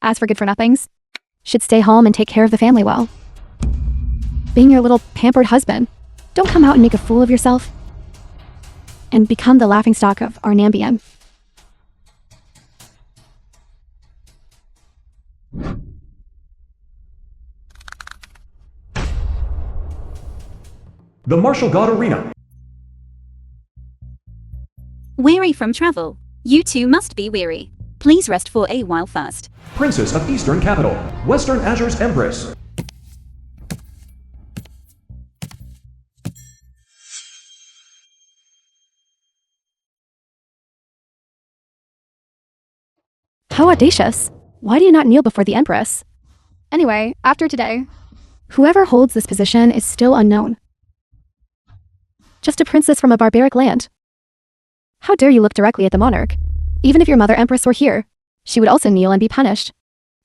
As for good-for-nothings, should stay home and take care of the family well. Being your little pampered husband, don't come out and make a fool of yourself and become the laughingstock of our Nambian. The Martial God Arena. Weary from travel. You too must be weary. Please rest for a while first. Princess of Eastern Capital, Western Azure's Empress. How audacious. Why do you not kneel before the Empress? Anyway, after today, whoever holds this position is still unknown. Just a princess from a barbaric land. How dare you look directly at the monarch? Even if your mother Empress were here, she would also kneel and be punished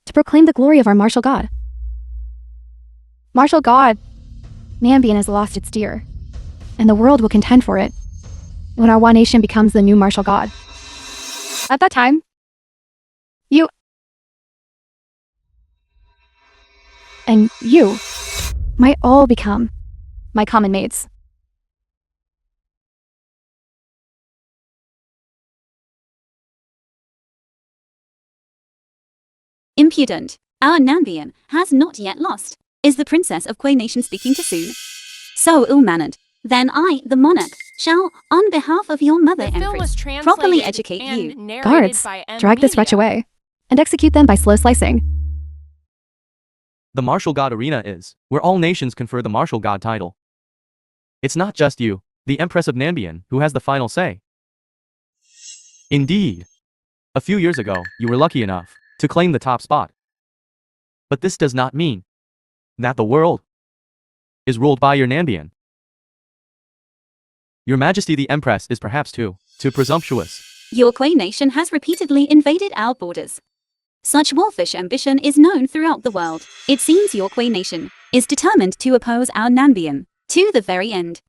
to proclaim the glory of our martial god. Martial god, Nambian has lost its dear, and the world will contend for it when our one nation becomes the new martial god. At that time, you and you might all become my common mates. Impudent. Our Nambian has not yet lost. Is the princess of Quay Nation speaking too soon? So ill-mannered. Then I, the monarch, shall, on behalf of your mother Empress, properly educate you. Guards, drag this wretch away and execute them by slow slicing. The Martial God Arena is where all nations confer the Martial God title. It's not just you, the Empress of Nambian, who has the final say. Indeed. A few years ago, you were lucky enough to claim the top spot. But this does not mean that the world is ruled by your Nambian. Your Majesty the Empress is perhaps too presumptuous. Your Quay Nation has repeatedly invaded our borders. Such wolfish ambition is known throughout the world. It seems your Quay Nation is determined to oppose our Nambian to the very end.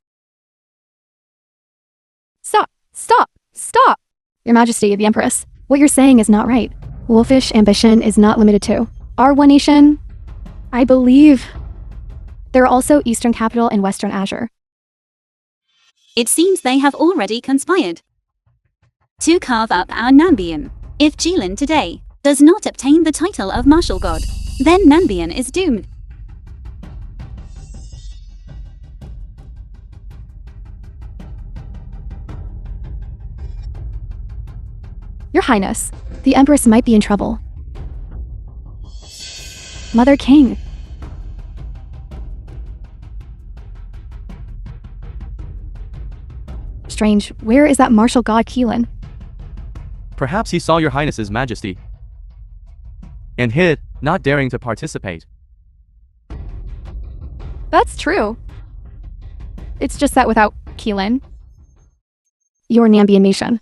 Stop! Stop! Stop! Your Majesty the Empress, what you're saying is not right. Wolfish ambition is not limited to our one nation. I believe there are also Eastern Capital and Western Azure. It seems they have already conspired to carve up our Nambian. If Jilin today does not obtain the title of Martial God, then Nambian is doomed. Your Highness, the Empress might be in trouble. Mother King. Strange, where is that martial god Keelan? Perhaps he saw your Highness's Majesty and hid, not daring to participate. That's true. It's just that without Keelan, your Nambian nation,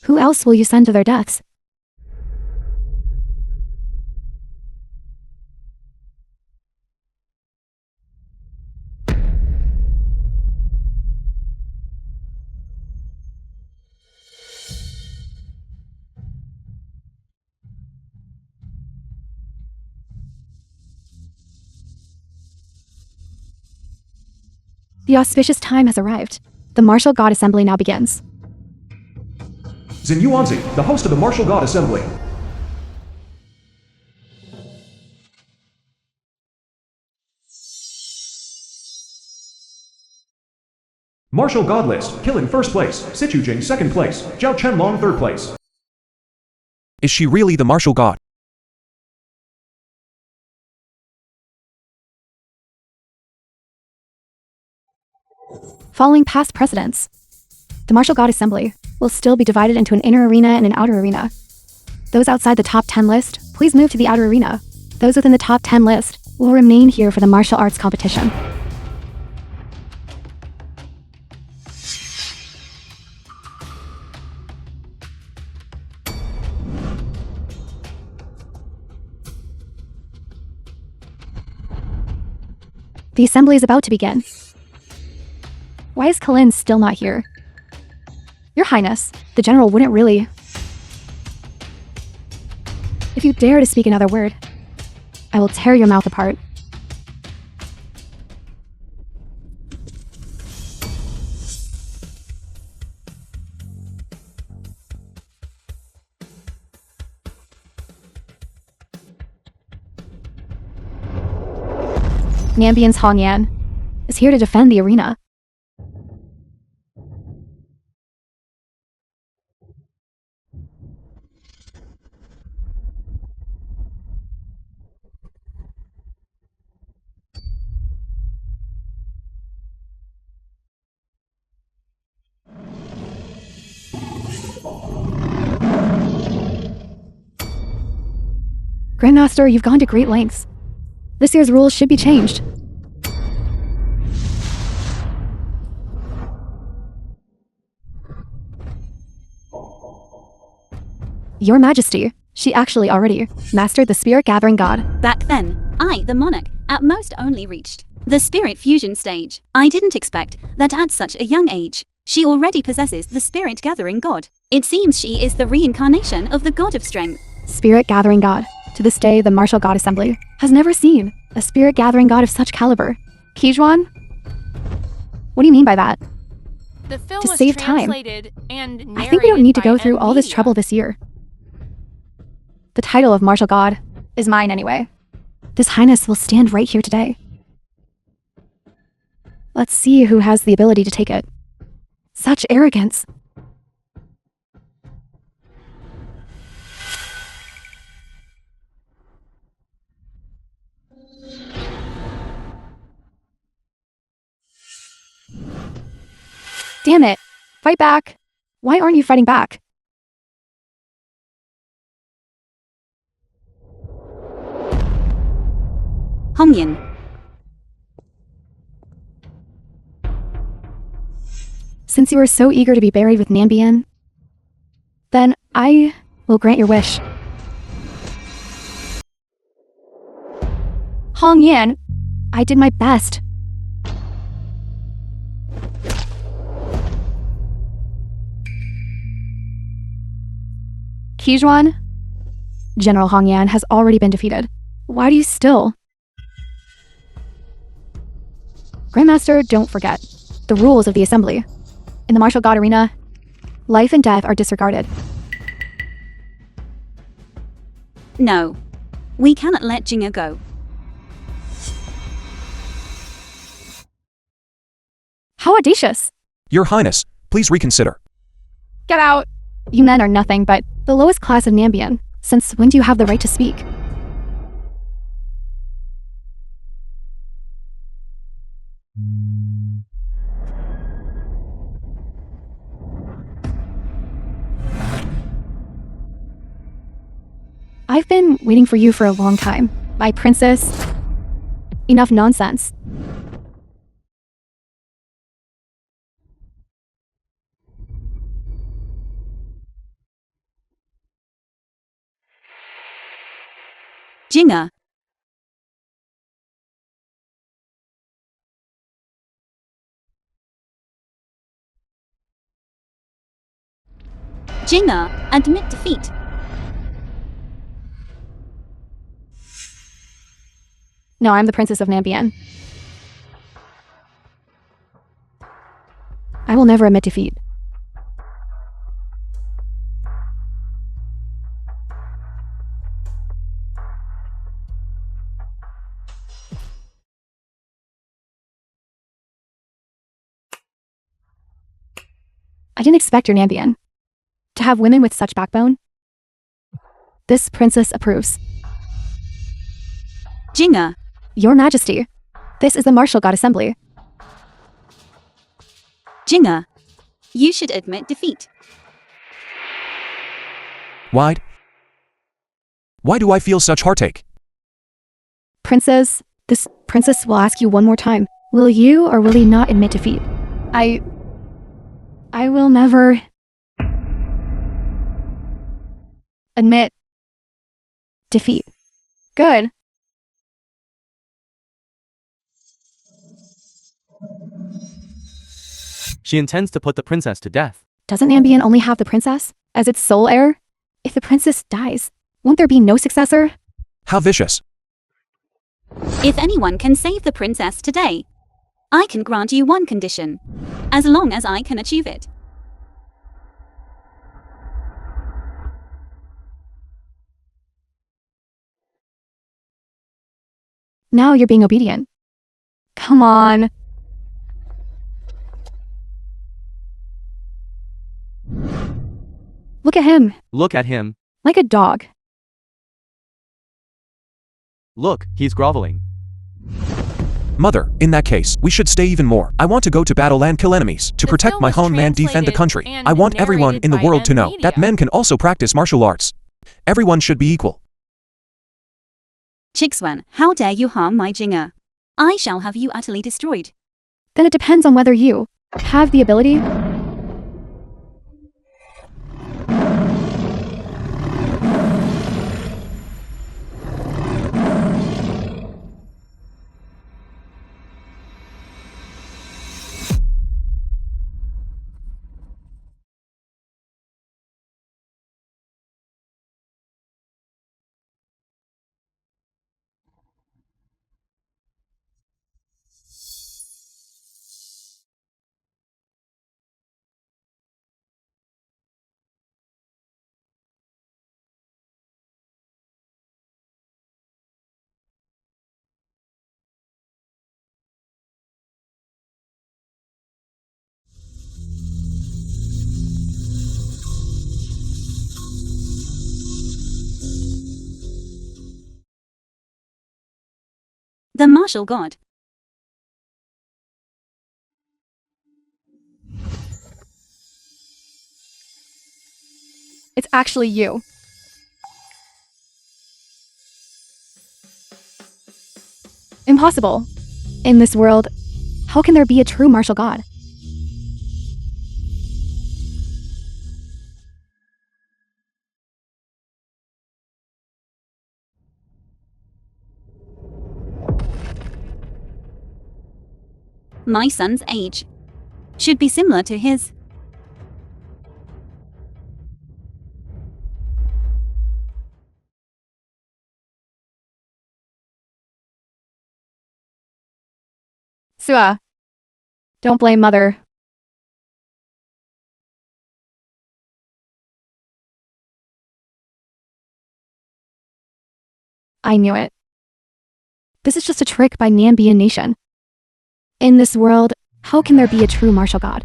who else will you send to their deaths? The auspicious time has arrived. The Martial God Assembly now begins. Xinyuanzi, the host of the Martial God Assembly. Martial God list, Kilin first place, Sichujing second place, Zhao Chenlong third place. Is she really the martial god? Following past precedents, the Martial God Assembly will still be divided into an inner arena and an outer arena. Those outside the top 10 list, please move to the outer arena. Those within the top 10 list will remain here for the martial arts competition. The assembly is about to begin. Why is Kalin still not here? Your Highness, the general wouldn't really... If you dare to speak another word, I will tear your mouth apart. Nambian's Hongyan is here to defend the arena. Grandmaster, you've gone to great lengths. This year's rules should be changed. Your Majesty, she actually already mastered the spirit-gathering god. Back then, I, the monarch, at most only reached the spirit fusion stage. I didn't expect that at such a young age, she already possesses the spirit-gathering god. It seems she is the reincarnation of the god of strength. Spirit-gathering god. To this day, the Martial God Assembly has never seen a spirit-gathering god of such caliber. Kijuan? What do you mean by that? The film To was save time. translated and I think we don't need to go narrated through by all this Media. trouble this year. The title of Martial God is mine anyway. His Highness will stand right here today. Let's see who has the ability to take it. Such arrogance. Damn it! Fight back! Why aren't you fighting back? Hongyan. Since you are so eager to be buried with Nambian, then I will grant your wish. Hongyan, I did my best. Kijuan, General Hongyan has already been defeated. Why do you still? Grandmaster, don't forget the rules of the assembly. In the Martial God Arena, life and death are disregarded. No. We cannot let Jinga go. How audacious! Your Highness, please reconsider. Get out! You men are nothing but the lowest class of Nambian. Since when do you have the right to speak? I've been waiting for you for a long time. My princess. Enough nonsense. Jinga. Jinga, admit defeat. No, I'm the Princess of Nambian. I will never admit defeat. I didn't expect your Nambian to have women with such backbone. This princess approves. Jinga. Your Majesty, this is the Martial God Assembly. Jinga. You should admit defeat. Why do I feel such heartache? Princess, this princess will ask you one more time. Will you or will he not admit defeat? I will never admit defeat. Good. She intends to put the princess to death. Doesn't Nambian only have the princess as its sole heir? If the princess dies, Won't there be no successor? How vicious. If anyone can save the princess today, I can grant you one condition, as long as I can achieve it. Now you're being obedient. Come on. Look at him, Look at him. like a dog. Look, he's groveling. Mother, in that case, we should stay even more. I want to go to battle and kill enemies. To The protect film my was homeland, defend the translated country. and I want everyone narrated in the by world to know media. that men can also practice martial arts. Everyone should be equal. Chixwan, how dare you harm my Jinger? I shall have you utterly destroyed. Then it depends on whether you have the ability. The martial god. It's actually you. Impossible. In this world, how can there be a true martial god? My son's age should be similar to his. Sua. Don't blame mother. I knew it. This is just a trick by Nambian nation. In this world, how can there be a true martial god?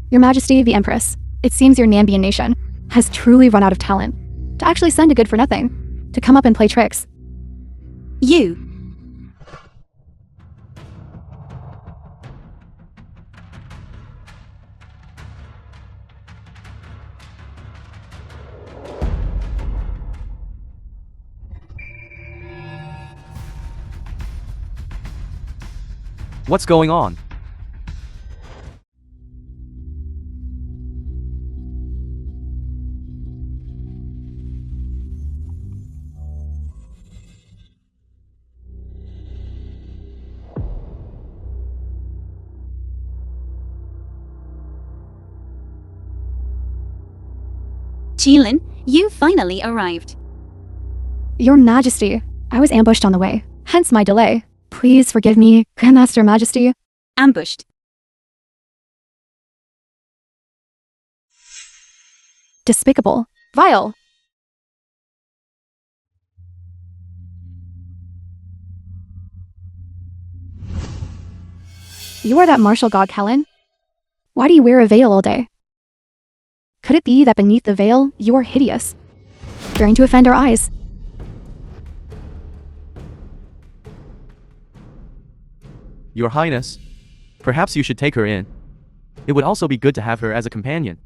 Your Majesty, the Empress, it seems your Nambian nation has truly run out of talent to actually send a good for nothing to come up and play tricks. You. What's going on? Qilin, you finally arrived. Your Majesty, I was ambushed on the way, hence my delay. Please forgive me, Grandmaster Majesty. Ambushed. Despicable. Vile. You are that martial god, Kellen? Why do you wear a veil all day? Could it be that beneath the veil, you are hideous, fearing to offend our eyes? Your Highness, perhaps you should take her in. It would also be good to have her as a companion.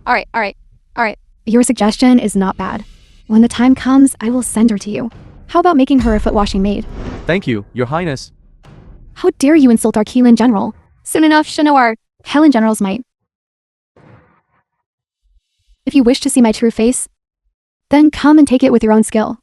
Alright. Your suggestion is not bad. When the time comes, I will send her to you. How about making her a foot washing maid? Thank you, Your Highness. How dare you insult our Keelan general? Soon enough, she'll know our Helen general's might. If you wish to see my true face, then come and take it with your own skill.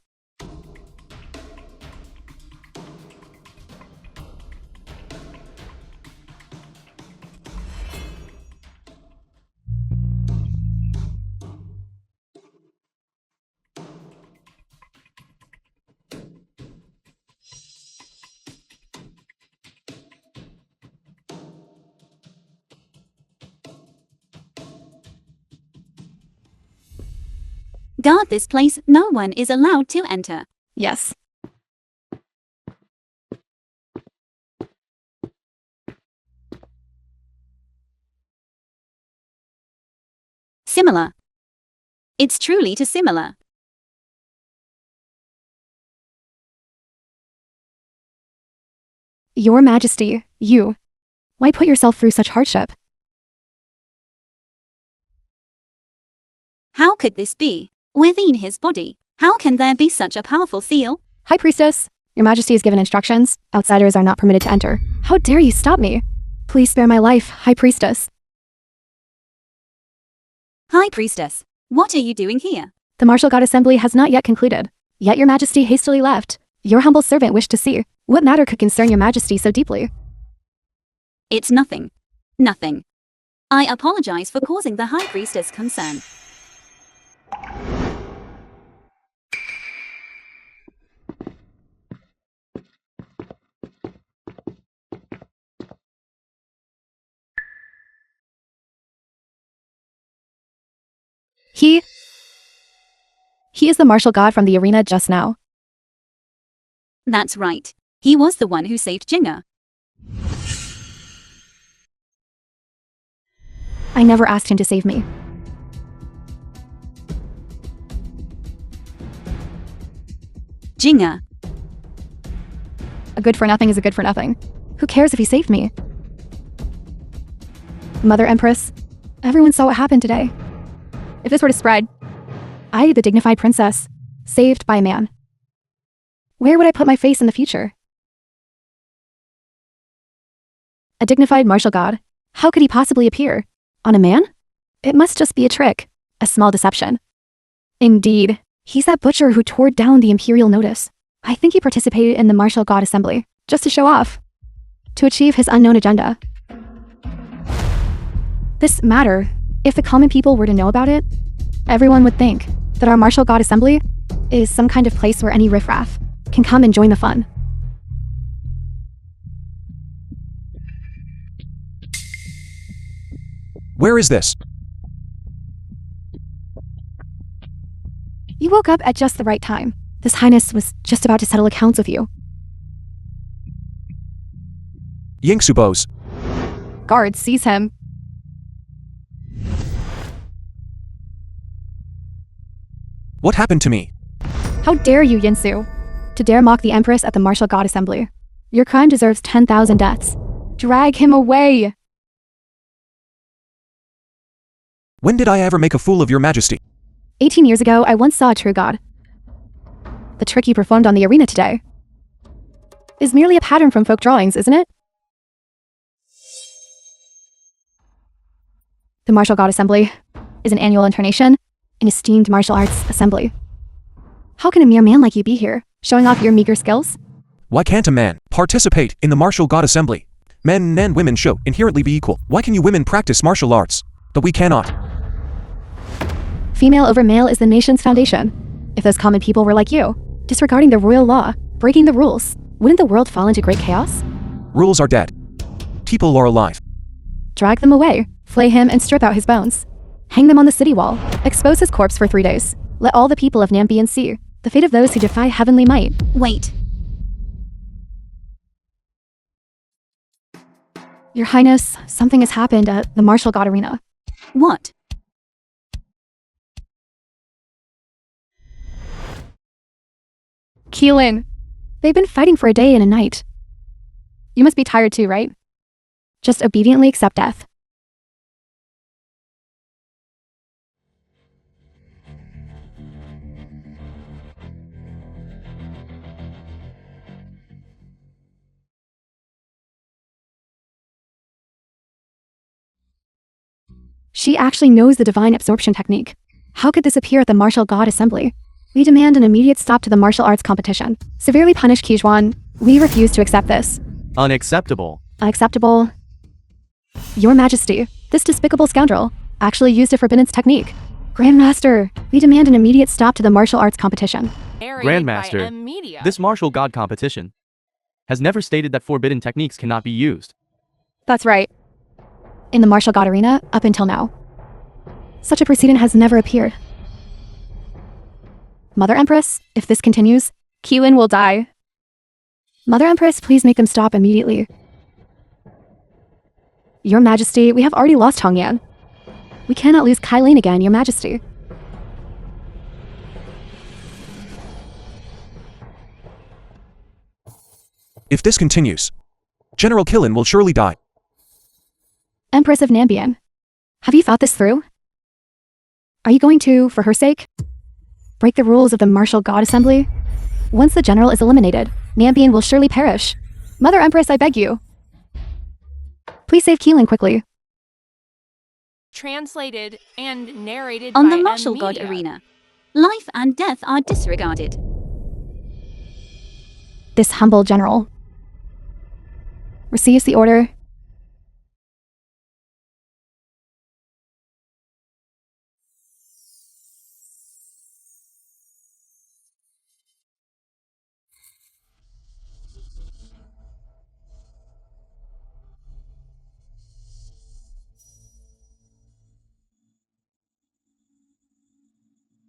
Guard this place, no one is allowed to enter. Yes. Similar. It's truly too similar. Your Majesty, you. Why put yourself through such hardship? How could this be? Within his body, how can there be such a powerful seal? High Priestess, Your Majesty has given instructions. Outsiders are not permitted to enter. How dare you stop me? Please spare my life, High Priestess. High Priestess, what are you doing here? The Martial God Assembly has not yet concluded. Yet Your Majesty hastily left. Your humble servant wished to see. What matter could concern Your Majesty so deeply? It's nothing. Nothing. I apologize for causing the High Priestess concern. He is the martial god from the arena just now. That's right. He was the one who saved Jinga. I never asked him to save me. Jinga. A good for nothing is a good for nothing. Who cares if he saved me? Mother Empress, everyone saw what happened today. If this were to spread, I, the dignified princess, saved by a man. Where would I put my face in the future? A dignified martial god? How could he possibly appear? On a man? It must just be a trick, a small deception. Indeed, he's that butcher who tore down the imperial notice. I think he participated in the martial god assembly, just to show off, to achieve his unknown agenda. This matter, if the common people were to know about it, everyone would think that our martial god assembly is some kind of place where any riffraff can come and join the fun. Where is this? You woke up at just the right time. His Highness was just about to settle accounts with you. Yingsu Guards, seize him. What happened to me? How dare you, Yinsu, to dare mock the Empress at the Martial God Assembly. Your crime deserves 10,000 deaths. Drag him away! When did I ever make a fool of your majesty? 18 years ago, I once saw a true god. The trick you performed on the arena today is merely a pattern from folk drawings, isn't it? The Martial God Assembly is an annual incarnation, an esteemed martial arts assembly. How can a mere man like you be here, showing off your meager skills? Why can't a man participate in the martial god assembly? Men and women should inherently be equal. Why can you women practice martial arts, but we cannot? Female over male is the nation's foundation. If those common people were like you, disregarding the royal law, breaking the rules, wouldn't the world fall into great chaos? Rules are dead. People are alive. Drag them away, flay him and strip out his bones. Hang them on the city wall, expose his corpse for 3 days. Let all the people of Nambian see the fate of those who defy heavenly might. Wait. Your Highness, something has happened at the Martial God Arena. What? Keelan, they've been fighting for a day and a night. You must be tired too, right? Just obediently accept death. She actually knows the divine absorption technique. How could this appear at the Martial God Assembly? We demand an immediate stop to the martial arts competition. Severely punish Kijuan. We refuse to accept this. Unacceptable. Unacceptable. Your Majesty, this despicable scoundrel actually used a forbidden technique. Grandmaster, we demand an immediate stop to the martial arts competition. Grandmaster, this martial god competition has never stated that forbidden techniques cannot be used. That's right. In the Martial God Arena, up until now, such a precedent has never appeared. Mother Empress, if this continues, Keelan will die. Mother Empress, please make them stop immediately. Your Majesty, we have already lost Hongyan. We cannot lose Kylene again, Your Majesty. If this continues, General Killen will surely die. Empress of Nambian, have you thought this through? Are you going to, for her sake, break the rules of the Martial God Assembly? Once the general is eliminated, Nambian will surely perish. Mother Empress, I beg you. Please save Keelan quickly. Translated and narrated On by the Martial God Amelia. arena, life and death are disregarded. This humble general receives the order.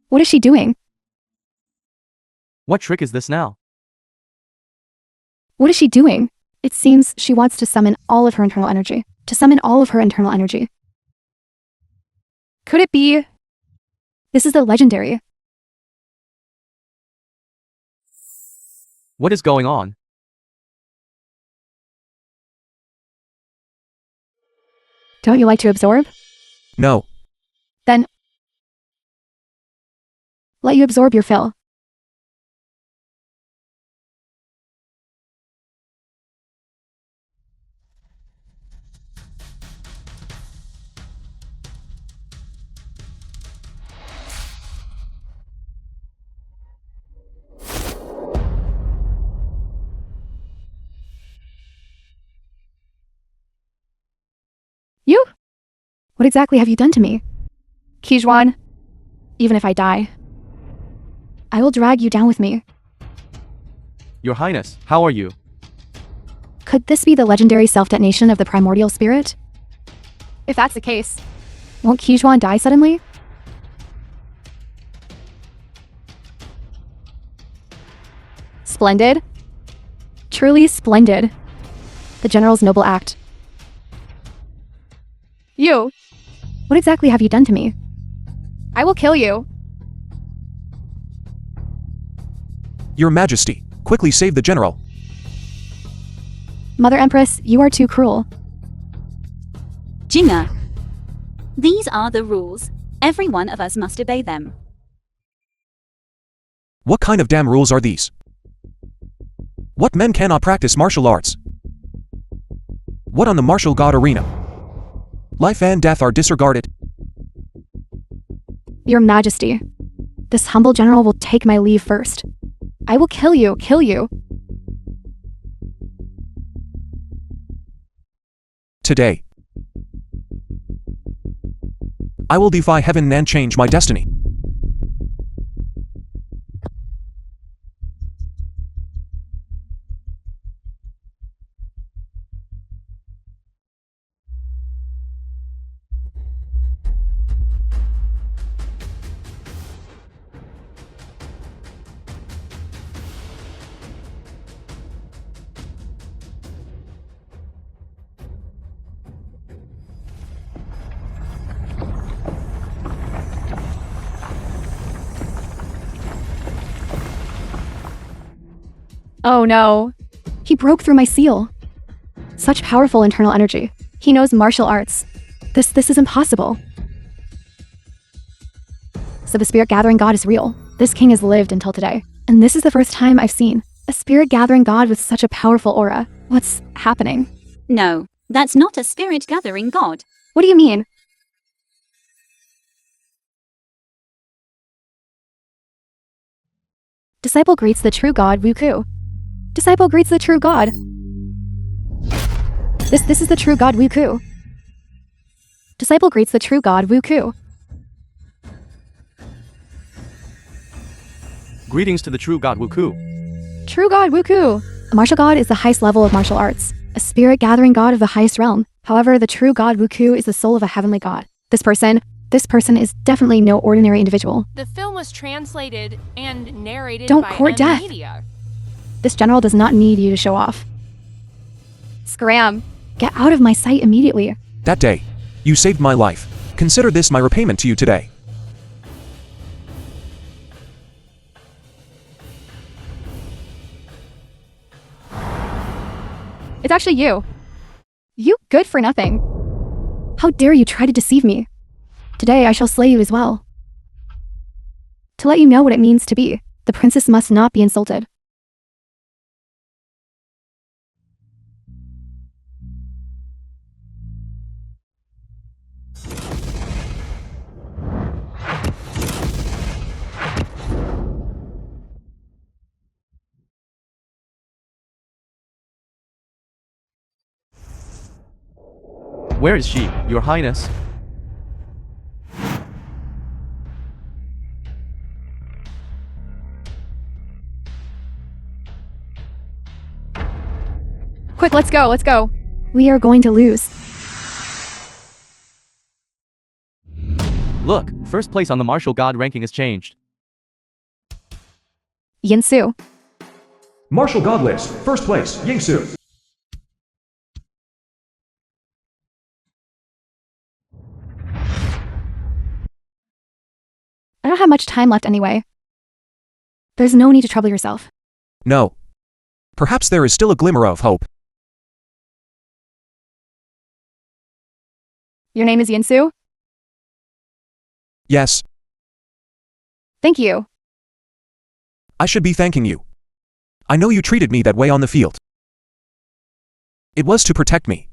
What is she doing? What trick is this now? What is she doing? It seems she wants to summon all of her internal energy. Could it be? This is the legendary. What is going on? Don't you like to absorb? No. Then let you absorb your fill. You? What exactly have you done to me? Kijuan, even if I die, I will drag you down with me. Your Highness, how are you? Could this be the legendary self-detonation of the primordial spirit? If that's the case, won't Kijuan die suddenly? Splendid. Truly splendid. The general's noble act. You! What exactly have you done to me? I will kill you. Your Majesty, quickly save the general. Mother Empress, you are too cruel. Jinga. These are the rules. Every one of us must obey them. What kind of damn rules are these? What men cannot practice martial arts? What on the martial god arena? Life and death are disregarded. Your Majesty, this humble general will take my leave first. I will kill you. Today, I will defy heaven and change my destiny. Oh no. He broke through my seal. Such powerful internal energy. He knows martial arts. This is impossible. So the spirit gathering god is real. This king has lived until today. And this is the first time I've seen a spirit gathering god with such a powerful aura. What's happening? No, that's not a spirit gathering god. What do you mean? Disciple greets the true god, Wuku. Disciple greets the true god. This is the true god, Wuku. Disciple greets the true god, Wuku. Greetings to the true god Wuku. True god, Wuku. A martial god is the highest level of martial arts, a spirit gathering god of the highest realm. However, the true god Wuku is the soul of a heavenly god. This person This person is definitely no ordinary individual. The film was translated and narrated Don't by court death. Media. This general does not need you to show off. Scram. Get out of my sight immediately. That day, you saved my life. Consider this my repayment to you today. It's actually you. You good for nothing. How dare you try to deceive me? Today I shall slay you as well. To let you know what it means to be, the princess must not be insulted. Where is she, Your Highness? Quick, let's go. We are going to lose. Look, first place on the martial god ranking has changed. Yinsu. Martial God list. First place, Yingsu. I don't have much time left anyway. There's no need to trouble yourself. No. Perhaps there is still a glimmer of hope. Your name is Yinsu? Yes, Thank you. I should be thanking you. I know you treated me that way on the field. It was to protect me.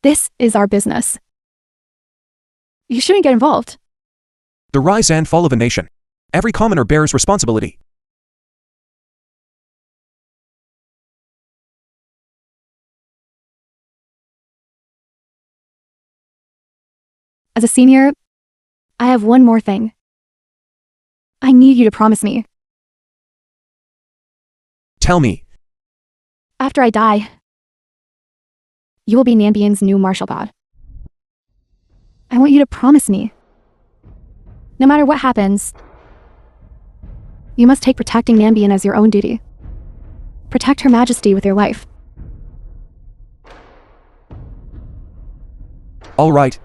This is our business. You shouldn't get involved. The rise and fall of a nation. Every commoner bears responsibility. As a senior, I have one more thing. I need you to promise me. Tell me, After I die, you will be Nambian's new martial god. I want you to promise me. No matter what happens, you must take protecting Nambian as your own duty. Protect Her Majesty with your life. all right.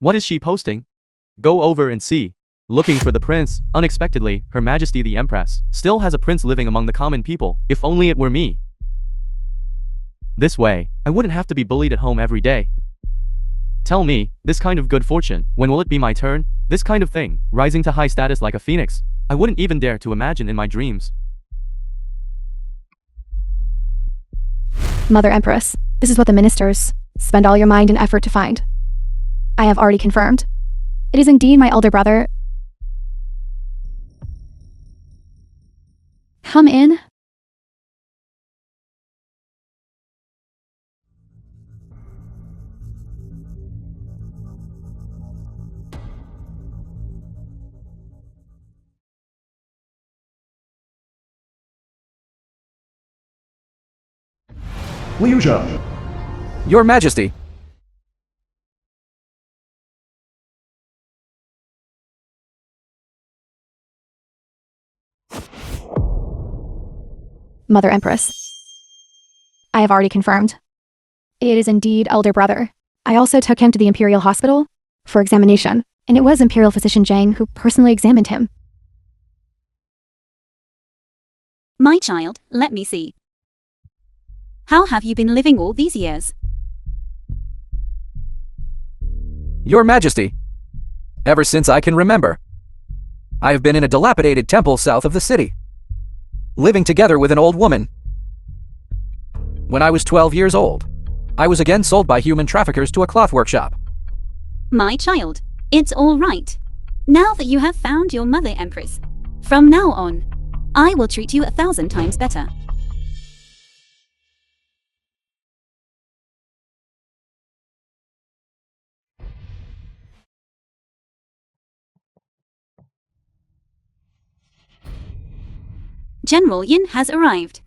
What is she posting? Go over and see. Looking for the prince. Unexpectedly, Her Majesty the Empress still has a prince living among the common people. If only it were me. This way, I wouldn't have to be bullied at home every day. Tell me, this kind of good fortune, when will it be my turn? This kind of thing, rising to high status like a phoenix, I wouldn't even dare to imagine in my dreams. Mother Empress, this is what the ministers spend all your mind and effort to find. I have already confirmed. It is indeed my elder brother. Come in. Liuja. Your Majesty. Mother Empress. I have already confirmed. It is indeed elder brother. I also took him to the Imperial Hospital for examination, and it was Imperial Physician Zhang who personally examined him. My child, let me see. How have you been living all these years? Your Majesty. Ever since I can remember. I have been in a dilapidated temple south of the city, living together with an old woman. When I was 12 years old, I was again sold by human traffickers to a cloth workshop. My child, it's all right. Now that you have found your mother empress, From now on, I will treat you 1,000 times better. General Yin has arrived.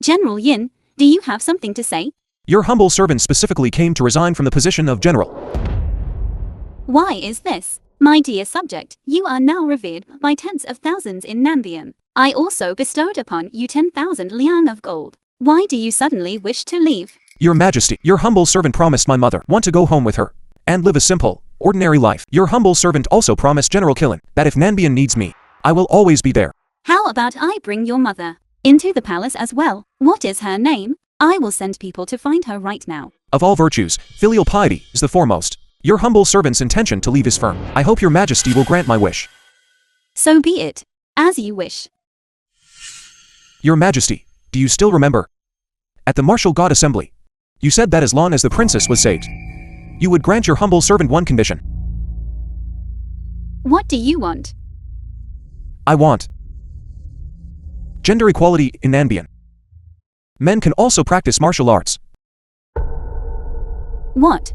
General Yin, do you have something to say? Your humble servant specifically came to resign from the position of general. Why is this? My dear subject, you are now revered by tens of thousands in Nambian. I also bestowed upon you 10,000 lian of gold. Why do you suddenly wish to leave? Your Majesty, your humble servant promised my mother want to go home with her and live a simple, ordinary life. Your humble servant also promised General Killen that if Nambian needs me, I will always be there. How about I bring your mother into the palace as well? What is her name? I will send people to find her right now. Of all virtues, filial piety is the foremost. Your humble servant's intention to leave is firm. I hope your Majesty will grant my wish. So be it, as you wish. Your Majesty, do you still remember? At the Martial God Assembly, you said that as long as the princess was saved, you would grant your humble servant one condition. What do you want? I want gender equality in Nambian. Men can also practice martial arts. What?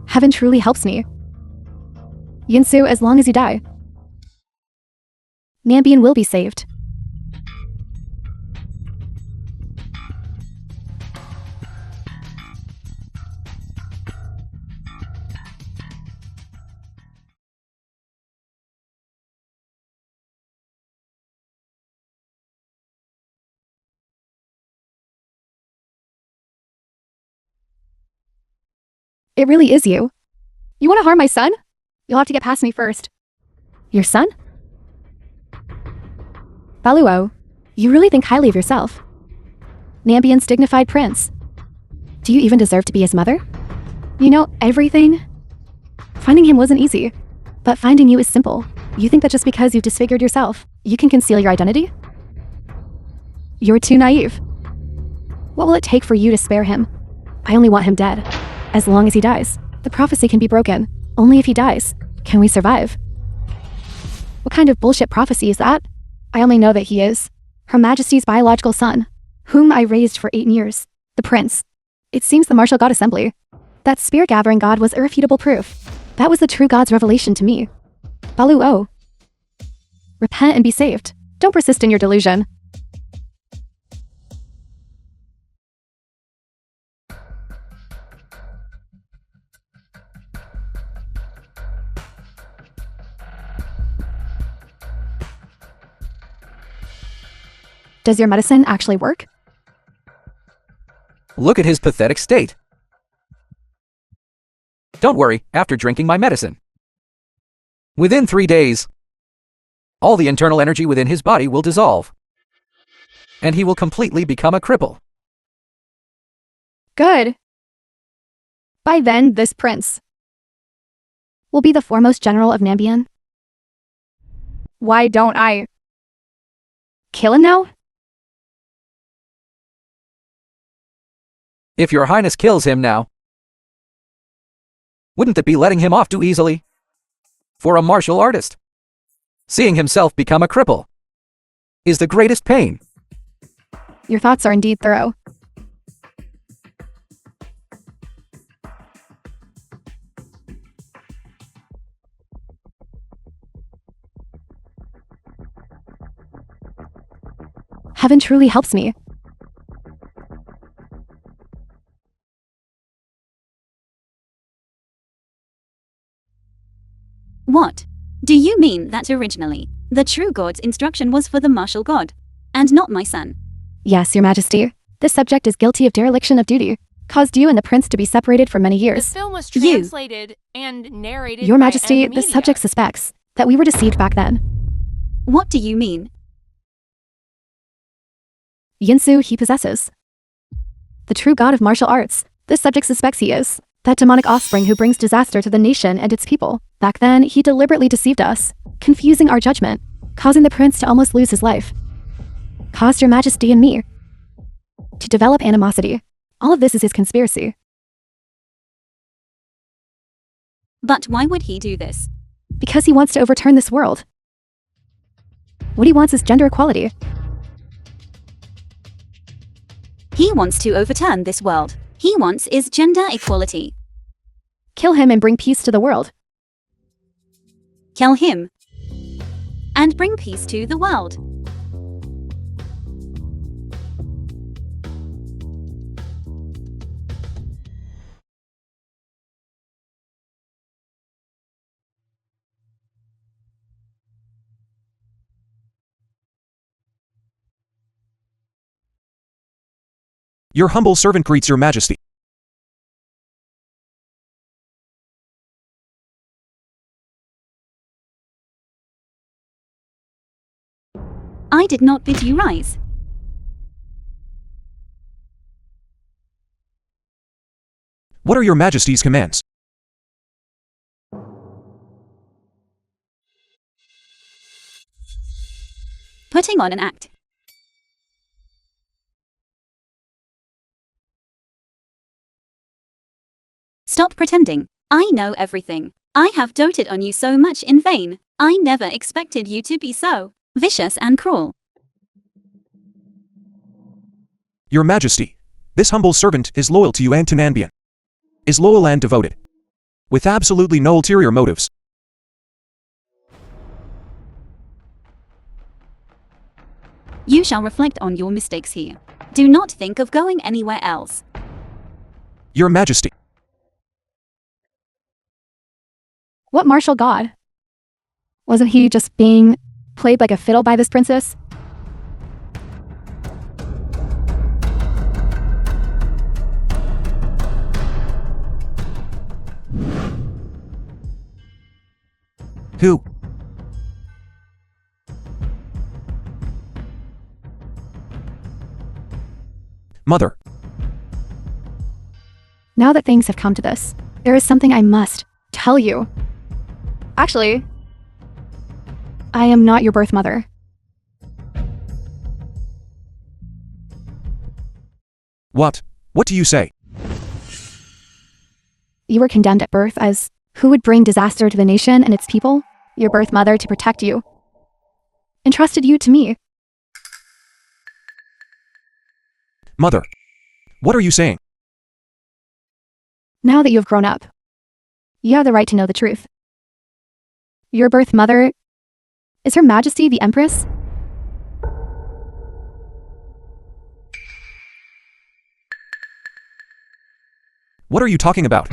Heaven truly helps me. Yinsu, as long as you die, Nambian will be saved. It really is you. You want to harm my son? You'll have to get past me first. Your son? Baluo, you really think highly of yourself. Nambian's dignified prince. Do you even deserve to be his mother? You know everything? Finding him wasn't easy, but finding you is simple. You think that just because you've disfigured yourself, you can conceal your identity? You're too naive. What will it take for you to spare him? I only want him dead. As long as he dies, the prophecy can be broken. Only if he dies can we survive. What kind of bullshit prophecy is that? I only know that he is Her Majesty's biological son, whom I raised for 8 years, the prince. It seems the Martial God Assembly. That spear-gathering god was irrefutable proof. That was the true god's revelation to me. Baluo. Repent and be saved. Don't persist in your delusion. Does your medicine actually work? Look at his pathetic state. Don't worry, after drinking my medicine, within 3 days, all the internal energy within his body will dissolve, and he will completely become a cripple. Good. By then, this prince will be the foremost general of Nambian. Why don't I kill him now? If your highness kills him now, wouldn't that be letting him off too easily? For a martial artist, seeing himself become a cripple is the greatest pain. Your thoughts are indeed thorough. Heaven truly helps me. What? Do you mean that originally, the true god's instruction was for the martial god, and not my son? Yes, Your Majesty. This subject is guilty of dereliction of duty, caused you and the prince to be separated for many The years. film was translated and narrated Your by Majesty, M the Media. subject suspects that we were deceived back then. What do you mean? Yinsu he possesses. The true god of martial arts. This subject suspects he is. That demonic offspring who brings disaster to the nation and its people. Back then, he deliberately deceived us, confusing our judgment, causing the prince to almost lose his life. Caused your majesty and me to develop animosity. All of this is his conspiracy. But why would he do this? Because he wants to overturn this world. What he wants is gender equality. He wants to overturn this world. He wants is gender equality. Kill him and bring peace to the world. Kill him. And bring peace to the world. Your humble servant greets your majesty. I did not bid you rise. What are your majesty's commands? Putting on an act. Stop pretending. I know everything. I have doted on you so much in vain. I never expected you to be so vicious and cruel. Your majesty, this humble servant is loyal to you and to Nanbian. Is loyal and devoted. With absolutely no ulterior motives. You shall reflect on your mistakes here. Do not think of going anywhere else. Your majesty. What martial god? Wasn't he just being played like a fiddle by this princess? Who? Mother. Now that things have come to this, there is something I must tell you. Actually, I am not your birth mother. What? What do you say? You were condemned at birth as who would bring disaster to the nation and its people? Your birth mother to protect you. Entrusted you to me. Mother. What are you saying? Now that you have grown up, you have the right to know the truth. Your birth mother is Her Majesty the Empress? What are you talking about?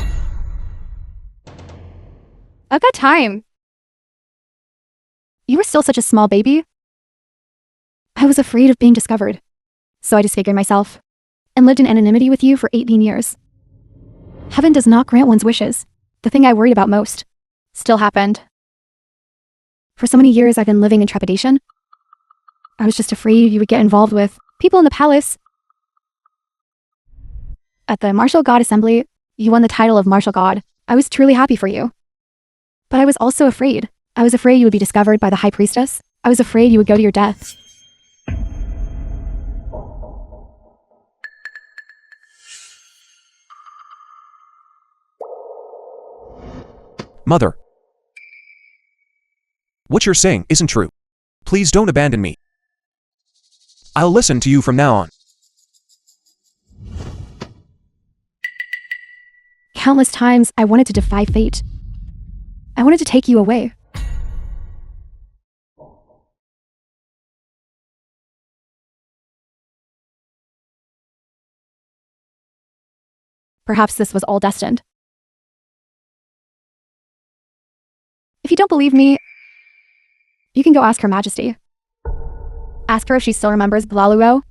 I've got time. You were still such a small baby. I was afraid of being discovered, so I disfigured myself and lived in anonymity with you for 18 years. Heaven does not grant one's wishes. The thing I worried about most still happened. For so many years I've been living in trepidation. I was just afraid you would get involved with people in the palace. At the Martial God Assembly, you won the title of Martial God. I was truly happy for you. But I was also afraid. I was afraid you would be discovered by the High Priestess. I was afraid you would go to your death. Mother. What you're saying isn't true. Please don't abandon me. I'll listen to you from now on. Countless times I wanted to defy fate. I wanted to take you away. Perhaps this was all destined. If you don't believe me, you can go ask Her Majesty. Ask her if she still remembers Blaluo.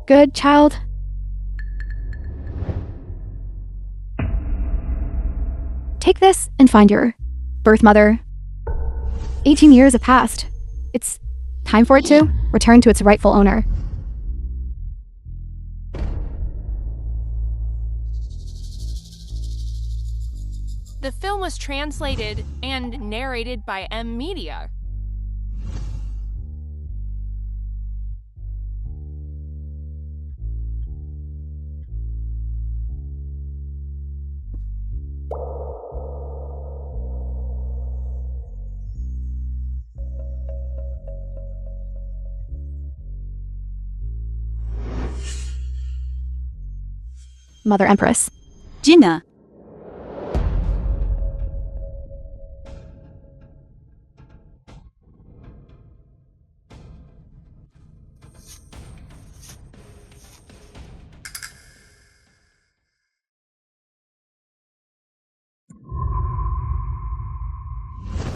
Good, child. Take this and find your birth mother. 18 years have passed. It's time for it to return to its rightful owner. The film was translated and narrated by M Media. Mother Empress. Jinna.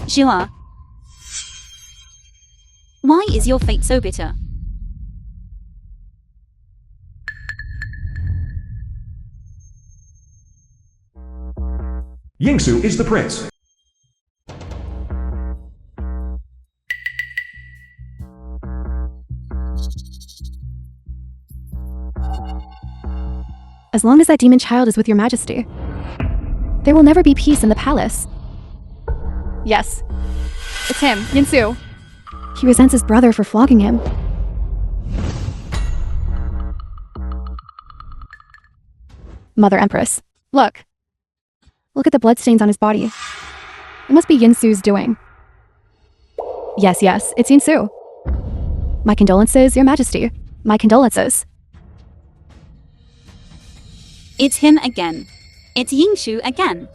Giữa. Why is your fate so bitter? Yingsu is the prince. As long as that demon child is with your majesty, there will never be peace in the palace. Yes, it's him, Yinsu. He resents his brother for flogging him. Mother Empress, look. Look at the bloodstains on his body. It must be Yinsu's doing. Yes, it's Yinsu. My condolences, your majesty. My condolences. It's him again. It's Yingshu again.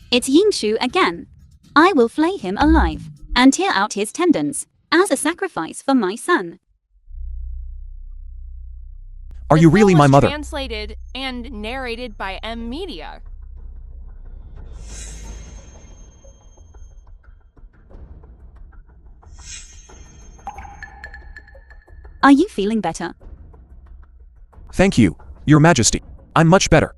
It's Yingshu again. I will flay him alive and tear out his tendons as a sacrifice for my son. Are you really my mother? Translated and narrated by M Media. Are you feeling better? Thank you, Your Majesty. I'm much better.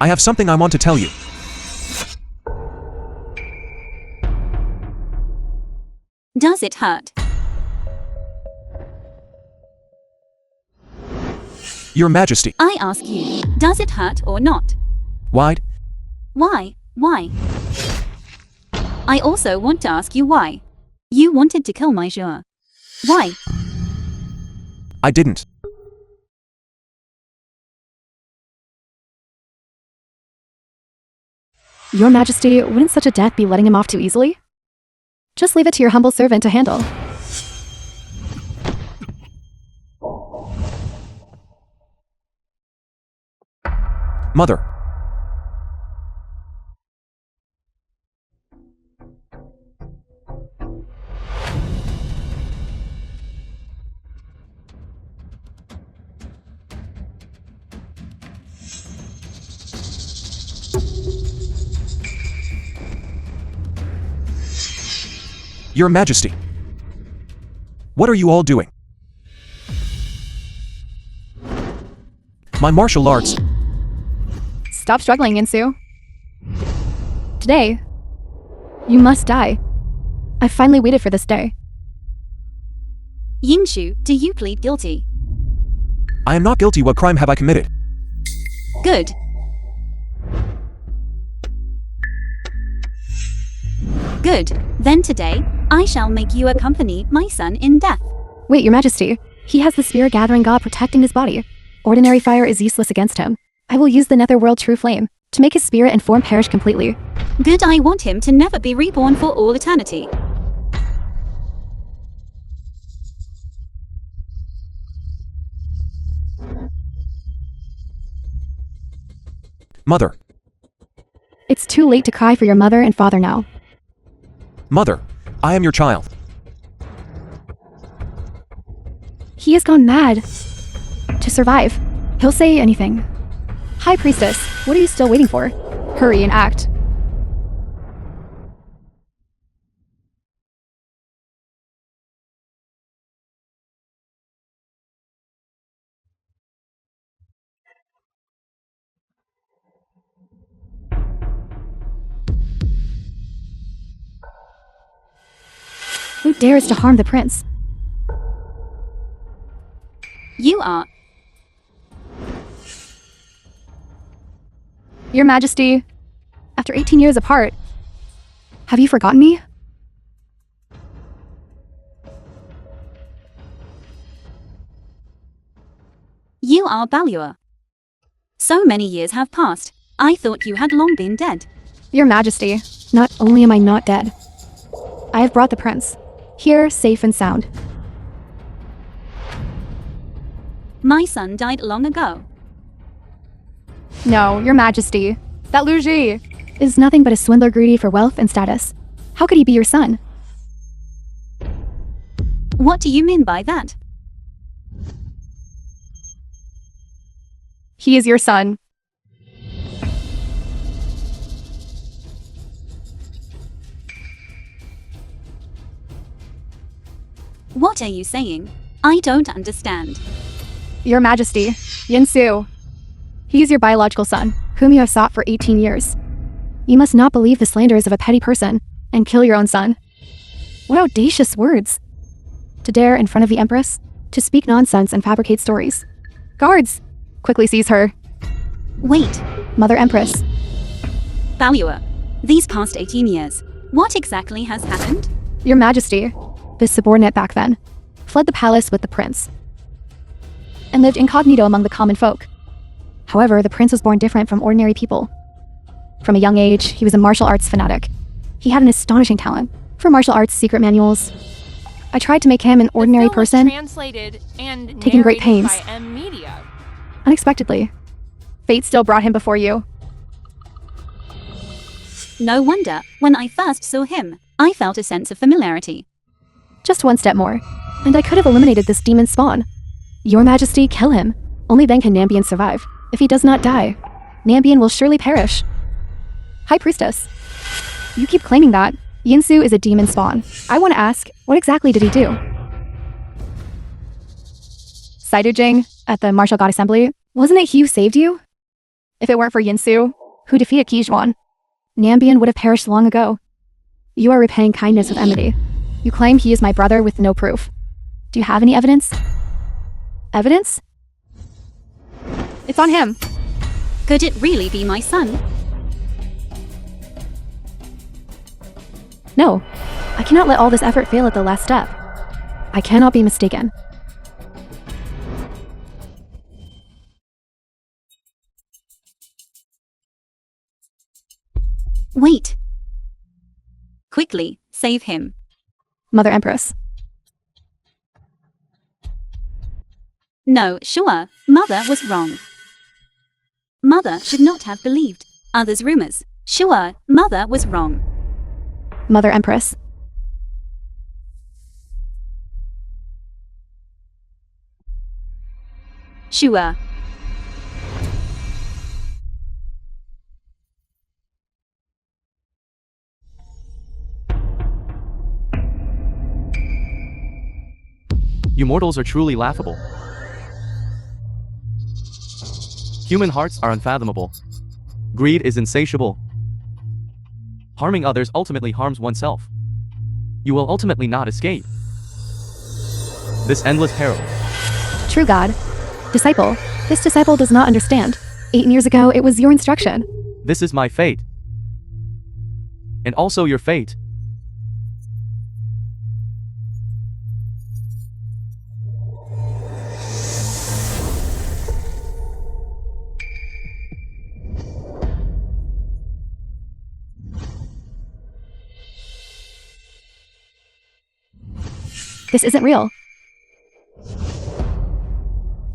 I have something I want to tell you. Does it hurt? Your Majesty. I ask you, does it hurt or not? Why? Why? I also want to ask you why. You wanted to kill my Giữa. Why? I didn't. Your Majesty, wouldn't such a death be letting him off too easily? Just leave it to your humble servant to handle. Mother. Your Majesty. What are you all doing? My martial arts. Stop struggling, Yinsu. Today, you must die. I finally waited for this day. Yingshu, do you plead guilty? I am not guilty. What crime have I committed? Good. Good. Then today, I shall make you accompany my son in death. Wait, Your Majesty. He has the spirit-gathering god protecting his body. Ordinary fire is useless against him. I will use the netherworld true flame to make his spirit and form perish completely. Good, I want him to never be reborn for all eternity. Mother. It's too late to cry for your mother and father now. Mother, I am your child. He has gone mad. To survive, he'll say anything. High Priestess, what are you still waiting for? Hurry and act. Who dares to harm the prince? You are. Your Majesty, after 18 years apart, have you forgotten me? You are Billionaire. So many years have passed. I thought you had long been dead. Your Majesty, not only am I not dead, I have brought the prince, here safe and sound. My son died long ago. No, Your Majesty, that Luigi is nothing but a swindler greedy for wealth and status. How could he be your son? What do you mean by that? He is your son. What are you saying? I don't understand. Your Majesty, Yinsu. He is your biological son, whom you have sought for 18 years. You must not believe the slanders of a petty person and kill your own son. What audacious words! To dare in front of the Empress, to speak nonsense and fabricate stories. Guards! Quickly seize her. Wait, Mother Empress. Billionaire. These past 18 years, what exactly has happened? Your Majesty, this subordinate back then, fled the palace with the prince and lived incognito among the common folk. However, the prince was born different from ordinary people. From a young age, he was a martial arts fanatic. He had an astonishing talent for martial arts secret manuals. I tried to make him an ordinary person, Translated and taking great narrated pains. by M Media. Unexpectedly. Fate still brought him before you. No wonder, when I first saw him, I felt a sense of familiarity. Just one step more, and I could have eliminated this demon spawn. Your Majesty, kill him. Only then can Nambian survive. If he does not die, Nambian will surely perish. High Priestess, you keep claiming that Yinsu is a demon spawn. I want to ask, what exactly did he do? Saidujing, at the Martial God Assembly, wasn't it he who saved you? If it weren't for Yinsu, who defeated Qijuan, Nambian would have perished long ago. You are repaying kindness with enmity. You claim he is my brother with no proof. Do you have any evidence? Evidence? It's on him. Could it really be my son? No, I cannot let all this effort fail at the last step. I cannot be mistaken. Wait. Quickly, save him. Mother Empress. No, sure, Mother was wrong. Mother should not have believed others' rumors. Sure, Mother was wrong. Mother Empress. Sure. You mortals are truly laughable. Human hearts are unfathomable. Greed is insatiable. Harming others ultimately harms oneself. You will ultimately not escape this endless peril. True God. Disciple. This disciple does not understand. 8 years ago, it was your instruction. This is my fate. And also your fate. This isn't real.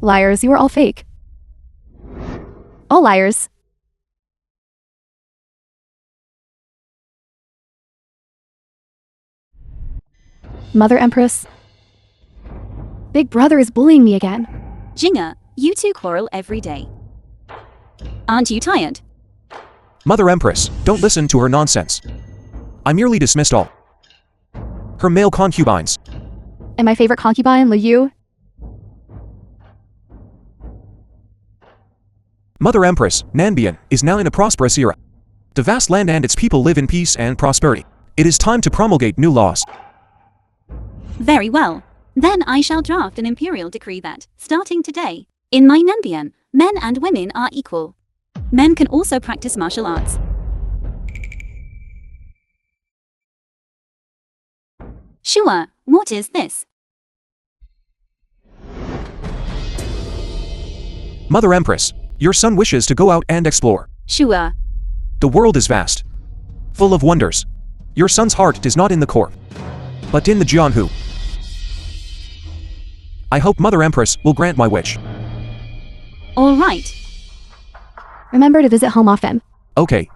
Liars, you are all fake. All liars. Mother Empress. Big Brother is bullying me again. Jinga, you two quarrel every day. Aren't you tired? Mother Empress, don't listen to her nonsense. I merely dismissed all her male concubines. And my favorite concubine, Liu. Mother Empress, Nanbian, is now in a prosperous era. The vast land and its people live in peace and prosperity. It is time to promulgate new laws. Very well. Then I shall draft an imperial decree that, starting today, in my Nanbian, men and women are equal. Men can also practice martial arts. Sure, what is this? Mother Empress, your son wishes to go out and explore. Sure. The world is vast, full of wonders. Your son's heart is not in the court, but in the Jianhu. I hope Mother Empress will grant my wish. All right. Remember to visit home often. Okay,